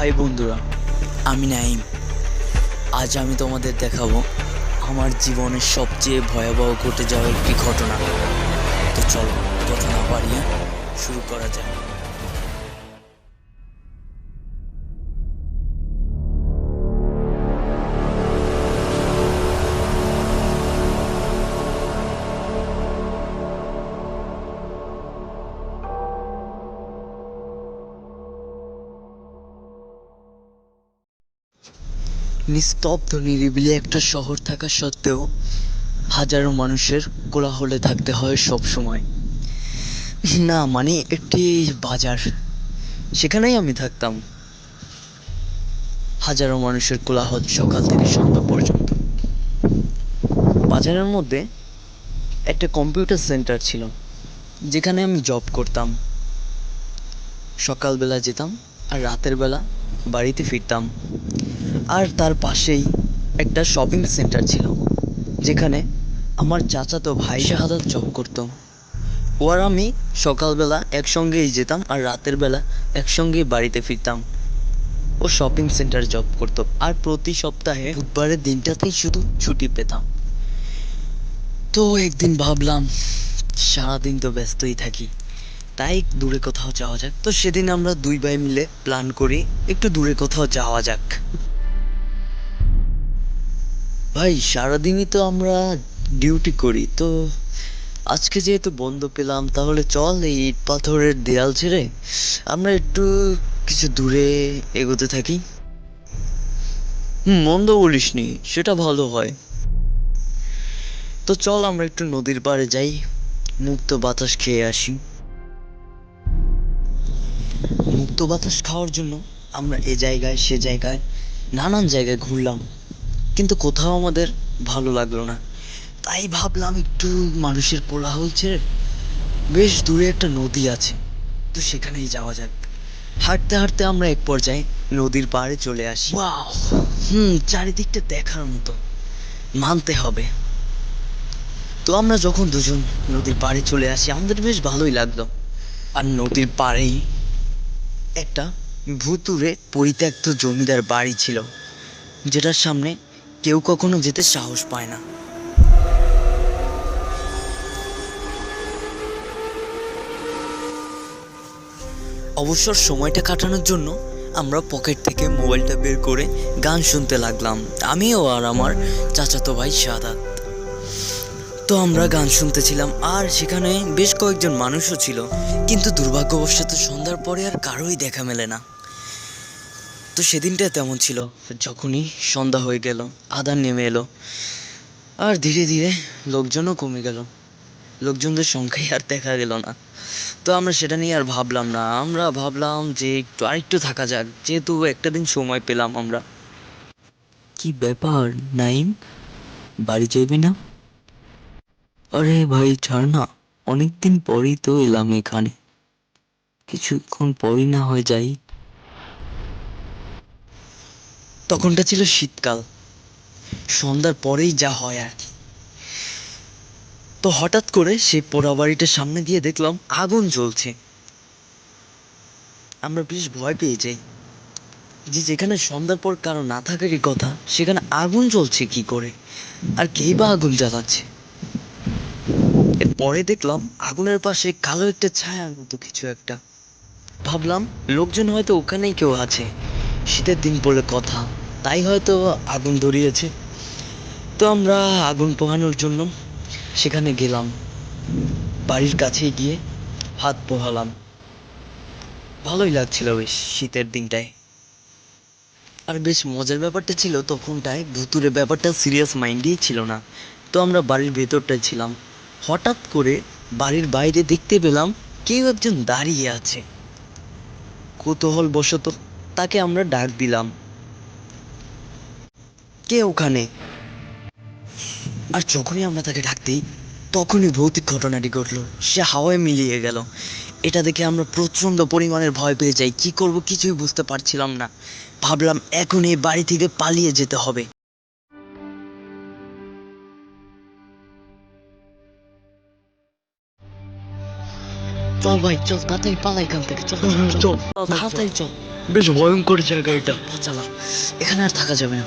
High বন্ধুরা, আমি নাইম। আজ আমি তোমাদের দেখাবো আমার জীবনের সবচেয়ে ভয়াবহ ঘটে যাওয়া একটি ঘটনা। তো চলো কথা না বাড়িয়ে শুরু করা যাক। নিস্তব্ধ নিরিবিলি একটা শহর থাকা সত্ত্বেও হাজারো মানুষের কোলাহলে থাকতে হয় সব সময়। না মানে একটি বাজার, সেখানেই আমি থাকতাম। হাজারো মানুষের কোলাহল সকাল থেকে সন্ধ্যা পর্যন্ত। বাজারের মধ্যে একটা কম্পিউটার সেন্টার ছিল, যেখানে আমি জব করতাম। সকালবেলা যেতাম আর রাতের বেলা বাড়িতে ফিরতাম। আর তার পাশেই একটা শপিং সেন্টার ছিল, যেখানে আমার চাচাতো ভাই শাহাদাত জব করতো। ও আর আমি সকালবেলা একসঙ্গেই যেতাম আর রাতের বেলা একসঙ্গেই বাড়িতে ফিরতাম। ও শপিং সেন্টার জব করতো আর প্রতি সপ্তাহে বুধবারের দিনটাতেই শুধু ছুটি পেতাম। তো একদিন ভাবলাম সারাদিন তো ব্যস্তই থাকি, তাই দূরে কোথাও যাওয়া যাক। তো সেদিন আমরা দুই ভাই মিলে প্ল্যান করি একটু দূরে কোথাও যাওয়া যাক। ভাই সারাদিনই তো আমরা ডিউটি করি, তো আজকে যেহেতু বন্ধ পেলাম, তাহলে চল এই ইট পাথরের দেয়াল ছেড়ে আমরা একটু কিছু দূরে এগোতে থাকি। মন্দ বলিসনি, সেটা ভালো হয়। তো চল আমরা একটু নদীর পাড়ে যাই, মুক্ত বাতাস খেয়ে আসি। মুক্ত বাতাস খাওয়ার জন্য আমরা এ জায়গায় সে জায়গায় নানান জায়গায় ঘুরলাম, কিন্তু কোথাও আমাদের ভালো লাগলো না। তাই ভাবলাম একটু মানুষের কোলাহল ছেড়ে বেশ দূরে একটা নদী আছে, তো সেখানেই যাওয়া যাক। হাঁটতে হাঁটতে আমরা এক পর্যায়ে নদীর পাড়ে চলে আসি। ওয়াও, চারিদিকটা দেখার মতো, মানতে হবে। তো আমরা যখন দুজন নদীর পাড়ে চলে আসি, আমাদের বেশ ভালোই লাগলো। আর নদীর পাড়েই একটা ভুতুড়ে পরিত্যক্ত জমিদার বাড়ি ছিল, যেটার সামনে কেউ কখনো যেতে সাহস পায় না। অবসর সময়টা কাটানোর জন্য আমরা পকেট থেকে মোবাইলটা বের করে গান শুনতে লাগলাম, আমিও আর আমার চাচাতো ভাই সাদাত। তো আমরা গান শুনতেছিলাম আর সেখানে বেশ কয়েকজন মানুষও ছিল, কিন্তু দুর্ভাগ্যবশত সন্ধ্যার পরে আর কারোই দেখা মেলে না। তো সেদিনটা তেমন ছিল। যখনই সন্ধ্যা হয়ে গেল, আধার নেমে এলো, আর ধীরে ধীরে লোকজনও কমে গেল, লোকজনদের সংখ্যাই আর দেখা গেল না। তো আমরা সেটা নিয়ে আর ভাবলাম না, আমরা ভাবলাম যে আরেকটু থাকা যাক, যেহেতু একটা দিন সময় পেলাম আমরা। কি ব্যাপার নাইম, বাড়ি যাবি না? আরে ভাই ছাড় না, অনেকদিন পরেই তো এলাম এখানে, কিছুক্ষণ পরই না হয়ে যাই। তখনটা ছিল শীতকাল, সন্ধ্যার পরেই যা হয় আর কি। তো হঠাৎ করে সেই পোড়া বাড়িটার সামনে দিয়ে দেখলাম আগুন জ্বলছে। আমরা বেশ ভয় পেয়ে যাই, যে যেখানে সন্ধ্যার পর কারো না থাকারই কথা, সেখানে আগুন জ্বলছে কি করে, আর কেই বা আগুন জ্বালাচ্ছে। এরপরে দেখলাম আগুনের পাশে কালো একটা ছায়ার মতো কিছু একটা। ভাবলাম লোকজন হয়তো ওখানেই কেউ আছে, শীতের দিন বলে কথা, তাই হয়তো আগুন ধরিয়েছে। তো আমরা আগুন পোহানোর জন্য সেখানে গেলাম, বাড়ির কাছে গিয়ে হাত পোহালাম। ভালোই লাগছিল বেশ শীতের দিনটায়। আর বেশ মজার ব্যাপারটা ছিল, তখনটায় ভুতুরে ব্যাপারটা সিরিয়াস মাইন্ডেই ছিল না। তো আমরা বাড়ির ভেতরটায় ছিলাম, হঠাৎ করে বাড়ির বাইরে দেখতে পেলাম কেউ একজন দাঁড়িয়ে আছে। কৌতূহলবশত তাকে আমরা ডাক দিলাম, কে ওখানে? আর যখনই আমরা তাকে ডাক দিই, তখনই ভৌতিক ঘটনাটি ঘটলো, সে হাওয়ায় মিলিয়ে গেল। এটা দেখে আমরা প্রচণ্ড পরিমাণের ভয় পেয়ে যাই, কি করব কিছুই বুঝতে পারছিলাম না। ভাবলাম এখন এই বাড়ি থেকে পালিয়ে যেতে হবে। চল ভাই চল, তাড়াতাড়ি পালাই এখান থেকে, চল চল। তাড়াতাড়ি চল। বেশ ভয়ঙ্কর জায়গা এটা, চালা, এখানে আর থাকা যাবে না।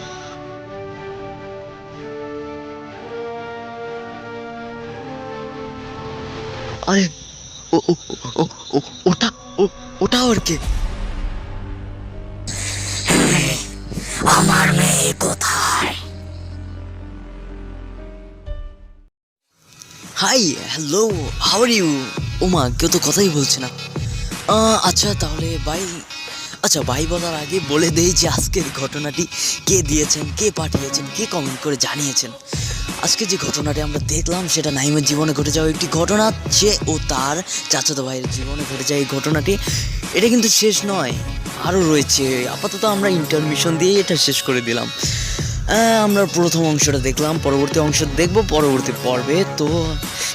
আরে ও ও ও ও ওটা ও ওটা আর কে? আমার মেয়ে কোথায়? Hi, hello, how are you? ওমা, কেউ তো কথাই বলছে না। আচ্ছা তাহলে বাই। আচ্ছা, বাই বলার আগে বলে দেই যে আজকের ঘটনাটি কে দিয়েছেন, কে পাঠিয়েছেন, কে কমেন্ট করে জানিয়েছেন। আজকে যে ঘটনাটি আমরা দেখলাম সেটা নাইমের জীবনে ঘটে যাওয়া একটি ঘটনা। সে ও তার চাচাতো ভাইয়ের জীবনে ঘটে যায় এই ঘটনাটি। এটা কিন্তু শেষ নয়, আরও রয়েছে। আপাতত আমরা ইন্টারমিশন দিয়ে এটা শেষ করে দিলাম। আমরা প্রথম অংশটা দেখলাম, পরবর্তী অংশ দেখব পরবর্তী পর্বে। তো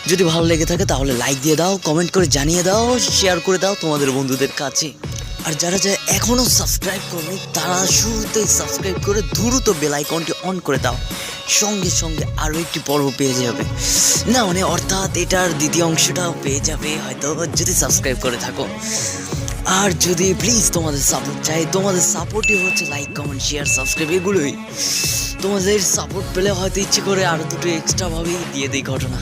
যদি ভালো লেগে থাকে তাহলে লাইক দিয়ে দাও, কমেন্ট করে জানিয়ে দাও, শেয়ার করে দাও তোমাদের বন্ধুদের কাছে। আর যারা যারা এখনও সাবস্ক্রাইব করেনি তারা শুরুতেই সাবস্ক্রাইব করে দ্রুত বেল আইকনটি অন করে দাও, সঙ্গে সঙ্গে আরও একটি পর্ব পেয়ে যাবে। না মানে অর্থাৎ এটার দ্বিতীয় অংশটাও পেয়ে যাবে হয়তো, যদি সাবস্ক্রাইব করে থাকো। আর যদি প্লিজ তোমাদের সাপোর্ট চাই, তোমাদের সাপোর্টই হচ্ছে লাইক, কমেন্ট, শেয়ার, সাবস্ক্রাইব, এগুলোই। তোমাদের সাপোর্ট পেলে হয়তো ইচ্ছে করে আরও দুটো এক্সট্রাভাবেই দিয়ে দিই ঘটনা।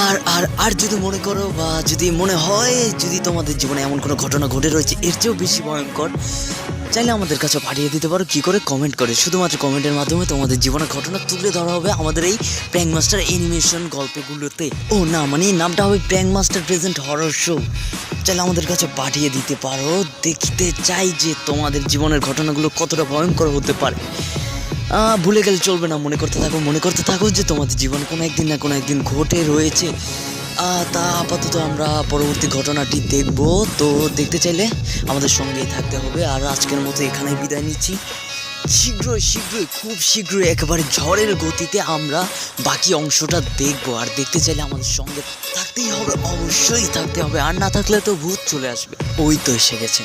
আর আর আর যদি মনে করো বা যদি মনে হয় যদি তোমাদের জীবনে এমন কোনো ঘটনা ঘটে রয়েছে এর চেয়েও বেশি ভয়ঙ্কর, চাইলে আমাদের কাছে পাঠিয়ে দিতে পারো। কী করে? কমেন্ট করে। শুধুমাত্র কমেন্টের মাধ্যমে তোমাদের জীবনের ঘটনা তুলে ধরা হবে আমাদের এই প্র্যাঙ্ক মাস্টার অ্যানিমেশন গল্পগুলোতে। ও না, মানে নামটা হবে prank master present horror show. চাইলে আমাদের কাছে পাঠিয়ে দিতে পারো। দেখতে চাই যে তোমাদের জীবনের ঘটনাগুলো কতটা ভয়ঙ্কর হতে পারে। ভুলে গেলে চলবে না, মনে করতে থাকো, মনে করতে থাকো যে তোমাদের জীবনে কোনো একদিন না কোনো একদিন ঘটে রয়েছে। তা আপাতত আমরা পরবর্তী ঘটনাটি দেখব। তো দেখতে চাইলে আমাদের সঙ্গেই থাকতে হবে। আর আজকের মতো এখানেই বিদায় নিচ্ছি। শীঘ্রই শীঘ্রই খুব শীঘ্রই একেবারে ঝড়ের গতিতে আমরা বাকি অংশটা দেখবো। আর দেখতে চাইলে আমাদের সঙ্গে থাকতেই হবে, অবশ্যই থাকতে হবে। আর না থাকলে তো ভূত চলে আসবে। ওই তো এসে গেছে।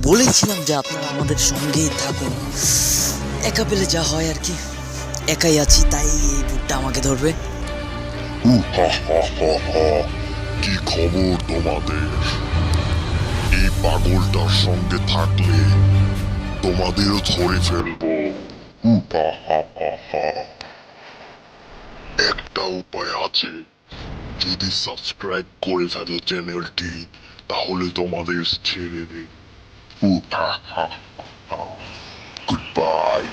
বলেছিলাম যে আপনারা আমাদের সঙ্গেই থাকুন। একা পেলে যা হয় আর কি, একাই আছি তাই এই ভূতটা আমাকে ধরবে। কি খবর তোমাদের? এই পাগলটার সঙ্গে থাকলে তোমাদেরও ধরে ফেলবো। একটা উপায় আছে, যদি সাবস্ক্রাইব করে ফেলো চ্যানেলটি তাহলে তোমাদের ছেড়ে দিই। Good bye.